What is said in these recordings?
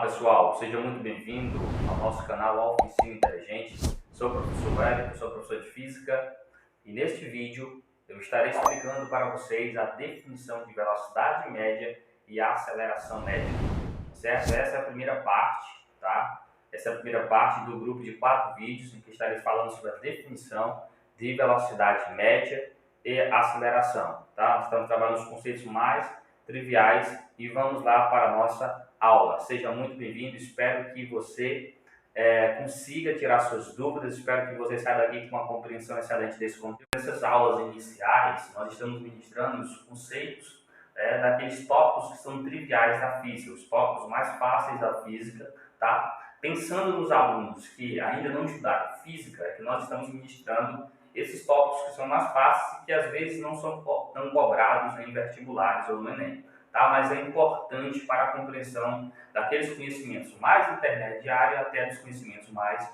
pessoal, seja muito bem-vindo ao nosso canal Oficina Inteligente. Sou o professor Wellington, sou professor de Física e neste vídeo eu estarei explicando para vocês a definição de velocidade média e aceleração média, certo? Essa é a primeira parte, tá? Essa é a primeira parte do grupo de 4 vídeos em que estarei falando sobre a definição de velocidade média e aceleração, tá? Nós estamos trabalhando os conceitos mais triviais e vamos lá para a nossa aula. Seja muito bem-vindo, espero que você consiga tirar suas dúvidas, espero que você saia daqui com uma compreensão excelente desse conteúdo. Nessas aulas iniciais, nós estamos ministrando os conceitos daqueles tópicos que são triviais da física, os tópicos mais fáceis da física, tá? Pensando nos alunos que ainda não estudaram física, é que nós estamos ministrando esses tópicos que são mais fáceis e que às vezes não são tão cobrados em vestibulares ou no Enem, tá? Mas é importante para a compreensão daqueles conhecimentos mais intermediários até dos conhecimentos mais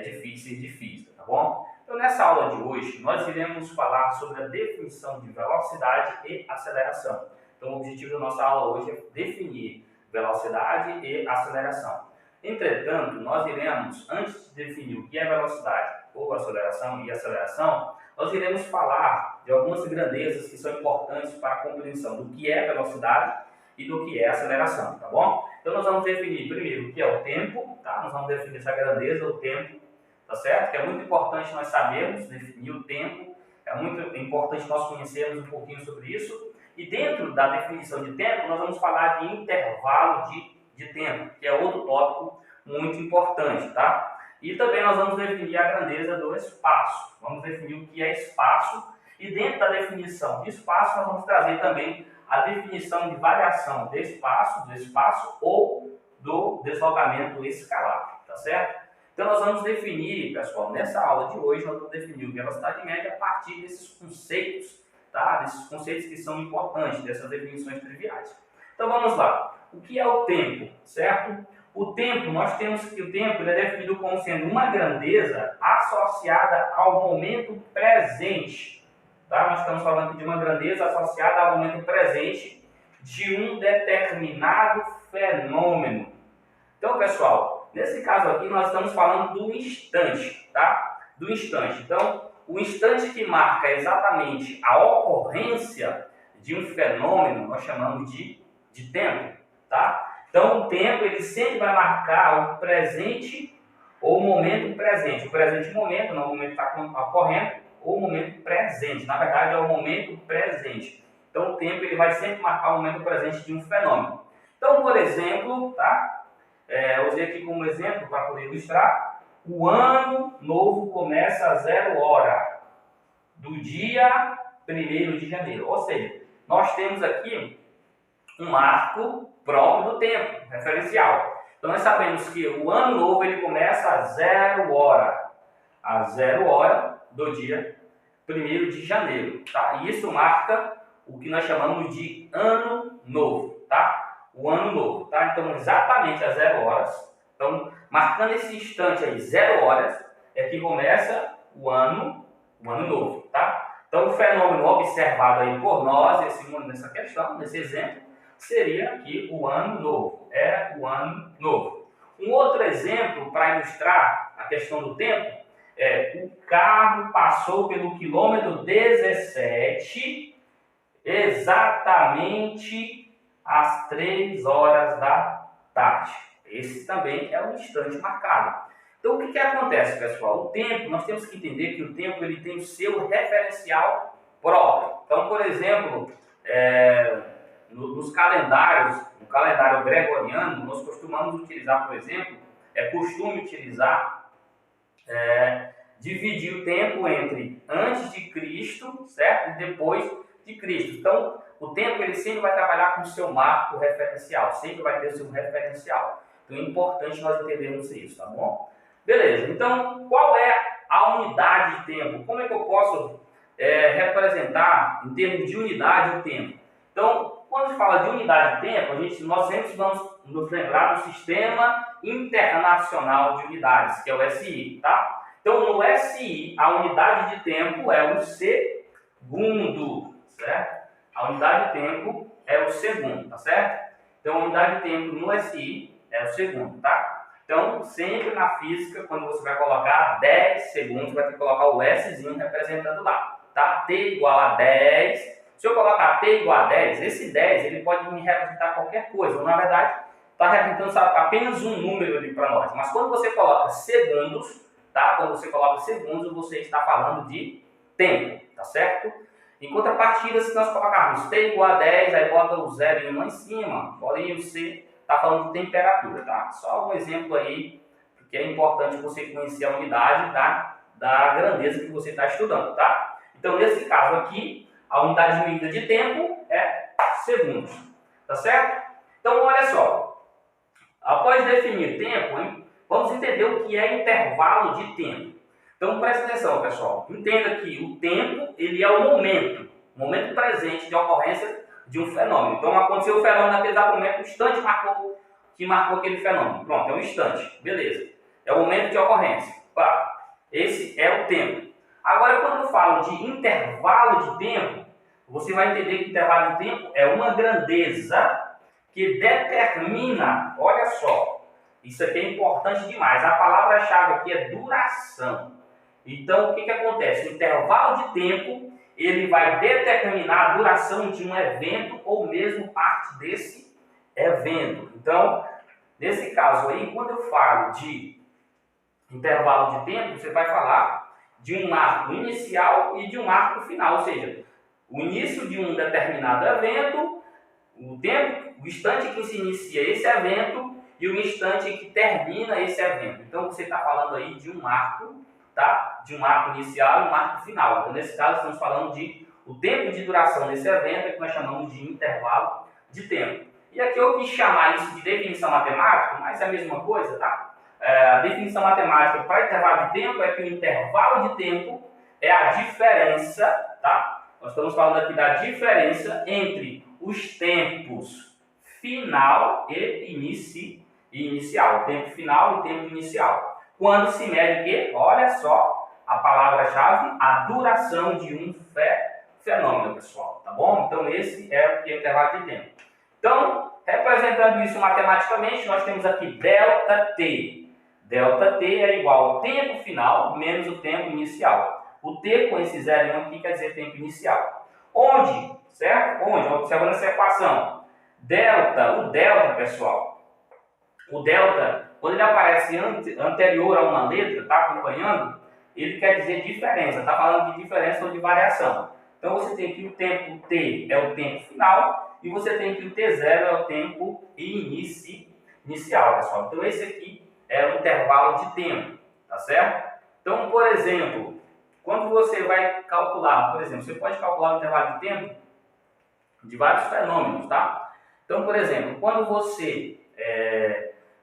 difíceis de física, tá bom? Então nessa aula de hoje nós iremos falar sobre a definição de velocidade e aceleração. Então o objetivo da nossa aula hoje é definir velocidade e aceleração. Entretanto, nós iremos, antes de definir o que é velocidade ou aceleração e aceleração, nós iremos falar de algumas grandezas que são importantes para a compreensão do que é velocidade e do que é aceleração, tá bom? Então nós vamos definir primeiro o que é o tempo, tá? Nós vamos definir essa grandeza, o tempo, tá certo? Que é muito importante nós sabermos definir o tempo, é muito importante nós conhecermos um pouquinho sobre isso. E dentro da definição de tempo, nós vamos falar de intervalo de tempo, que é outro tópico muito importante, tá? E também nós vamos definir a grandeza do espaço. Vamos definir o que é espaço e dentro da definição de espaço nós vamos trazer também a definição de variação do espaço ou do deslocamento escalar, tá certo? Então nós vamos definir, pessoal, nessa aula de hoje nós vamos definir velocidade média a partir desses conceitos, tá? Desses conceitos que são importantes, dessas definições triviais. Então vamos lá. O que é o tempo, certo? O tempo, nós temos que o tempo ele é definido como sendo uma grandeza associada ao momento presente. Tá? Nós estamos falando aqui de uma grandeza associada ao momento presente de um determinado fenômeno. Então, pessoal, nesse caso aqui nós estamos falando do instante, tá? Do instante. Então, o instante que marca exatamente a ocorrência de um fenômeno, nós chamamos de tempo, tá? Então, o tempo ele sempre vai marcar o presente ou o momento presente. O presente momento, não o momento que está ocorrendo, ou o momento presente. Na verdade, é o momento presente. Então, o tempo ele vai sempre marcar o momento presente de um fenômeno. Então, por exemplo, tá? Eu usei aqui como exemplo para poder ilustrar. O ano novo começa a 0 hora do dia 1º de janeiro. Ou seja, nós temos aqui um marco próprio do tempo, referencial. Então nós sabemos que o ano novo ele começa a 0 hora. A 0 hora do dia 1º de janeiro. Tá? E isso marca o que nós chamamos de ano novo. Tá? O ano novo. Tá? Então exatamente às 0 horas. Então marcando esse instante aí, 0 horas, é que começa o ano novo. Tá? Então o fenômeno observado aí por nós, nessa questão, nesse exemplo, seria aqui o ano novo, é o ano novo. Um outro exemplo para ilustrar a questão do tempo é o carro passou pelo quilômetro 17 exatamente às 3 horas da tarde. Esse também é um instante marcado. Então o que acontece, pessoal? O tempo, nós temos que entender que o tempo ele tem o seu referencial próprio. Então, por exemplo, nos calendários, no calendário gregoriano, nós costumamos utilizar, por exemplo, dividir o tempo entre antes de Cristo, certo? E depois de Cristo. Então, o tempo ele sempre vai trabalhar com o seu marco referencial, sempre vai ter o seu referencial. Então, é importante nós entendermos isso, tá bom? Beleza, então, qual é a unidade de tempo? Como é que eu posso representar, em termos de unidade, o tempo? Então, quando se fala de unidade de tempo, nós sempre vamos nos lembrar do Sistema Internacional de Unidades, que é o SI, tá? Então, no SI, a unidade de tempo é o segundo, certo? A unidade de tempo é o segundo, tá certo? Então, a unidade de tempo no SI é o segundo, tá? Então, sempre na física, quando você vai colocar 10 segundos, vai ter que colocar o Szinho representando lá, tá? T igual a 10. Se eu colocar T igual a 10, esse 10 ele pode me representar qualquer coisa, ou na verdade está representando apenas um número ali para nós. Mas quando você coloca segundos, tá? Quando você coloca segundos, você está falando de tempo, tá certo? Em contrapartida, se nós colocarmos T igual a 10, aí bota o 0 lá em cima, porém o C está falando de temperatura, tá? Só um exemplo aí, porque é importante você conhecer a unidade da grandeza que você está estudando, tá? Então, nesse caso aqui, a unidade de medida de tempo é segundos, tá certo? Então, olha só, após definir tempo, hein, vamos entender o que é intervalo de tempo. Então, presta atenção, pessoal. Entenda que o tempo, ele é o momento presente de ocorrência de um fenômeno. Então, aconteceu o fenômeno naquele exato momento, o instante que marcou aquele fenômeno. Pronto, é um instante. Beleza. É o momento de ocorrência. Pá. Esse é o tempo. Agora, quando falam de intervalo de tempo, você vai entender que intervalo de tempo é uma grandeza que determina, olha só, isso aqui é importante demais. A palavra-chave aqui é duração. Então, o que acontece? O intervalo de tempo, ele vai determinar a duração de um evento ou mesmo parte desse evento. Então, nesse caso aí, quando eu falo de intervalo de tempo, você vai falar de um marco inicial e de um marco final, ou seja, o início de um determinado evento, o tempo, o instante que se inicia esse evento e o instante que termina esse evento. Então, você está falando aí de um marco, tá? De um marco inicial e um marco final. Então, nesse caso, estamos falando de o tempo de duração desse evento, é que nós chamamos de intervalo de tempo. E aqui eu quis chamar isso de definição matemática, mas é a mesma coisa, tá? A definição matemática para intervalo de tempo é que o intervalo de tempo é a diferença, tá? Nós estamos falando aqui da diferença entre os tempos final e inicial. Tempo final e tempo inicial. Quando se mede o quê? Olha só a palavra-chave, a duração de um fenômeno, pessoal. Tá bom? Então, esse é o que é intervalo de tempo. Então, representando isso matematicamente, nós temos aqui ΔT. ΔT é igual ao tempo final menos o tempo inicial. O T com esse zero aqui quer dizer tempo inicial. Onde? Certo? Onde? Observando essa equação. O delta, pessoal. O delta, quando ele aparece anterior a uma letra, está acompanhando, ele quer dizer diferença. Está falando de diferença ou de variação. Então, você tem que o tempo T é o tempo final e você tem que o T0 é o tempo inicial, pessoal. Então, esse aqui é o intervalo de tempo, tá certo? Então, por exemplo, quando você vai calcular, por exemplo, você pode calcular o intervalo de tempo de vários fenômenos, tá? Então, por exemplo, quando você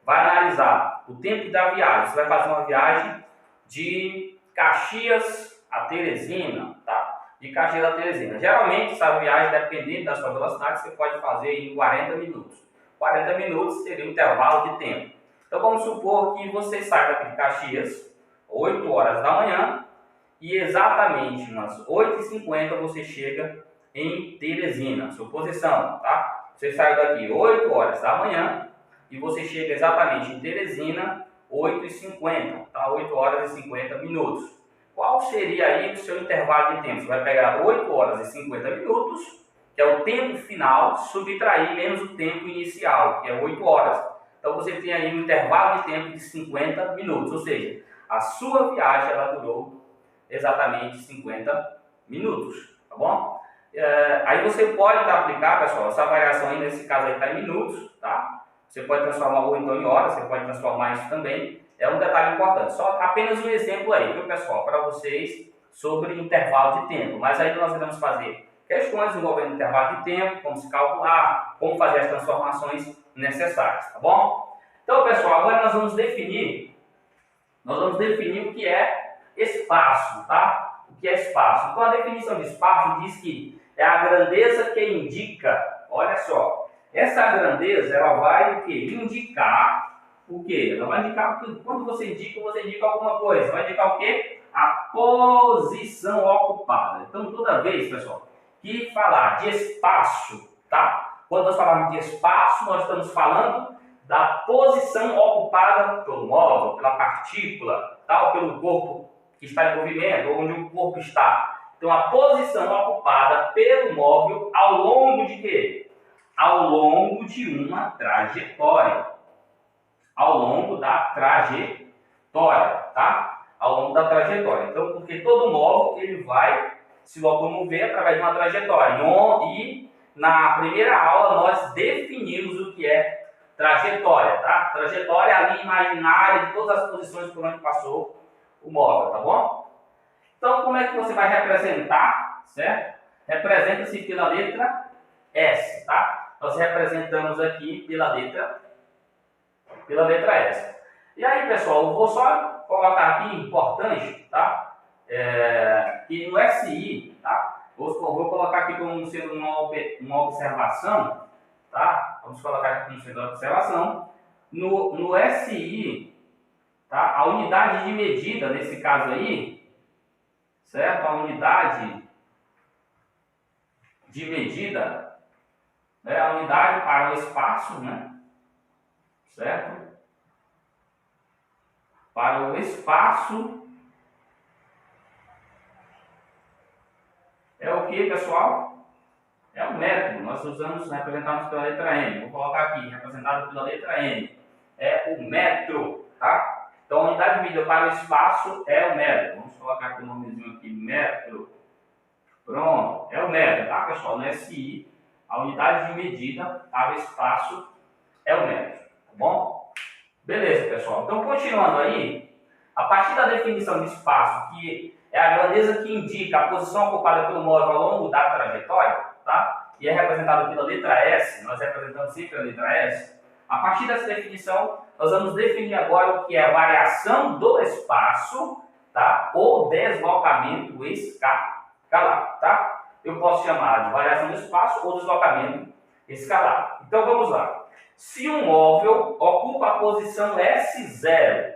vai analisar o tempo da viagem, você vai fazer uma viagem de Caxias a Teresina, tá? De Caxias a Teresina. Geralmente, essa viagem, dependendo da sua velocidade, você pode fazer em 40 minutos. 40 minutos seria o intervalo de tempo. Então, vamos supor que você sai daqui de Caxias 8 horas da manhã e exatamente umas 8h50 você chega em Teresina, suposição, tá? Você saiu daqui 8 horas da manhã e você chega exatamente em Teresina 8h50, tá? 8 horas e 50 minutos. Qual seria aí o seu intervalo de tempo? Você vai pegar 8 horas e 50 minutos, que é o tempo final, subtrair menos o tempo inicial, que é 8 horas. Então você tem aí um intervalo de tempo de 50 minutos, ou seja, a sua viagem ela durou exatamente 50 minutos, tá bom? Aí você pode aplicar, pessoal, essa variação aí nesse caso aí está em minutos, tá? Você pode transformar ou então em horas, você pode transformar isso também. É um detalhe importante. Só apenas um exemplo aí, viu, pessoal, para vocês sobre intervalo de tempo. Mas aí nós iremos fazer questões envolvendo intervalo de tempo, como se calcular, como fazer as transformações necessárias, tá bom? Então, pessoal, agora nós vamos definir o que é espaço, tá? O que é espaço? Então, a definição de espaço diz que é a grandeza que indica, olha só, essa grandeza, ela vai o quê? Indicar o quê? Ela vai indicar que quando você indica alguma coisa, vai indicar o quê? A posição ocupada. Então, toda vez, pessoal, que falar de espaço, tá? Quando nós falamos de espaço, nós estamos falando da posição ocupada pelo móvel, pela partícula, ou pelo corpo que está em movimento, ou onde o corpo está. Então, a posição ocupada pelo móvel ao longo de quê? Ao longo de uma trajetória. Ao longo da trajetória, tá? Ao longo da trajetória. Então, porque todo móvel ele vai se locomover através de uma trajetória. E na primeira aula nós definimos o que é trajetória, tá? Trajetória é a linha imaginária de todas as posições por onde passou o móvel, tá bom? Então, como é que você vai representar, certo? Representa-se pela letra S, tá? Nós representamos aqui pela letra S. E aí, pessoal, eu vou só colocar aqui, importante, tá? Que no SI, tá? Vou colocar aqui como sendo uma observação, tá? Vamos colocar aqui como sendo uma observação. No SI, tá? A unidade de medida, nesse caso aí, certo? A unidade de medida é a unidade para o espaço, né? Certo? Para o espaço é o que, pessoal? É o metro. Nós representamos pela letra M. Vou colocar aqui, representado pela letra M. É o metro, tá? Então, a unidade de medida para o espaço é o metro. Vamos colocar aqui o nomezinho aqui, metro. Pronto, é o metro, tá, pessoal? No SI, a unidade de medida para o espaço é o metro, tá bom? Beleza, pessoal. Então, continuando aí, a partir da definição de espaço, que é a grandeza que indica a posição ocupada pelo móvel ao longo da trajetória, tá? E é representado pela letra S, nós representamos sempre a letra S. A partir dessa definição, nós vamos definir agora o que é a variação do espaço, tá? Ou deslocamento escalar, tá? Eu posso chamar de variação do espaço ou deslocamento escalar. Então, vamos lá. Se um móvel ocupa a posição S0,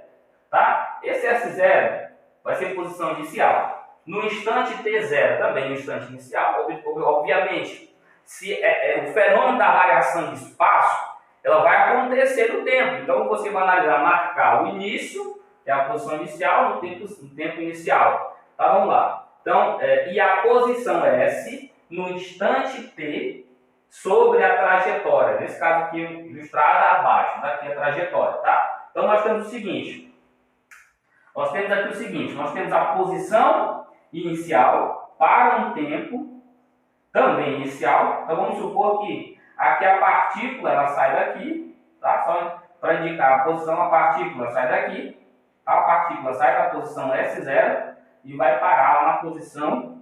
tá? Esse S0 vai ser posição inicial. No instante T0, também no instante inicial, obviamente, se o fenômeno da variação de espaço, ela vai acontecer no tempo. Então, você vai analisar, marcar o início, que é a posição inicial, no tempo inicial. Tá, vamos lá. Então, e a posição S, no instante T, sobre a trajetória. Nesse caso aqui, ilustrada abaixo, daqui a trajetória, tá? Então, nós temos o seguinte. Nós temos a posição inicial para um tempo também inicial. Então, vamos supor que aqui a partícula, ela sai daqui, tá? Só para indicar a posição, a partícula sai daqui, a partícula sai da posição S0 e vai parar lá na posição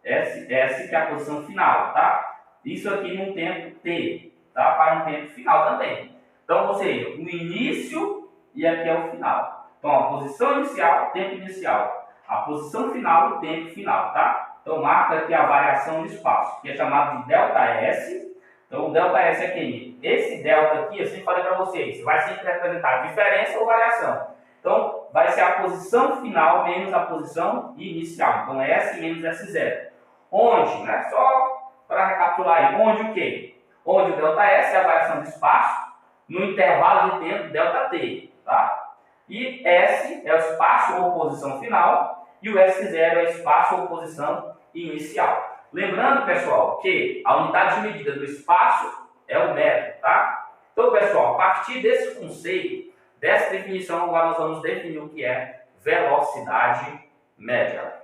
S, que é a posição final, tá? Isso aqui num tempo T, tá? Para um tempo final também. Então, ou seja, o início e aqui é o final. Então, a posição inicial, tempo inicial. A posição final, o tempo final, tá? Então, marca aqui a variação do espaço, que é chamado de ΔS. Então, o ΔS é quem? Esse delta aqui, eu sempre falei para vocês, vai sempre representar diferença ou variação. Então, vai ser a posição final menos a posição inicial. Então, S menos S0. Onde, né? Só para recapitular aí, onde o quê? Onde o ΔS é a variação do espaço no intervalo de tempo ΔT, tá? E S é o espaço ou posição final e o S0 é o espaço ou posição inicial. Lembrando, pessoal, que a unidade de medida do espaço é o metro, tá? Então, pessoal, a partir desse conceito, dessa definição, agora nós vamos definir o que é velocidade média.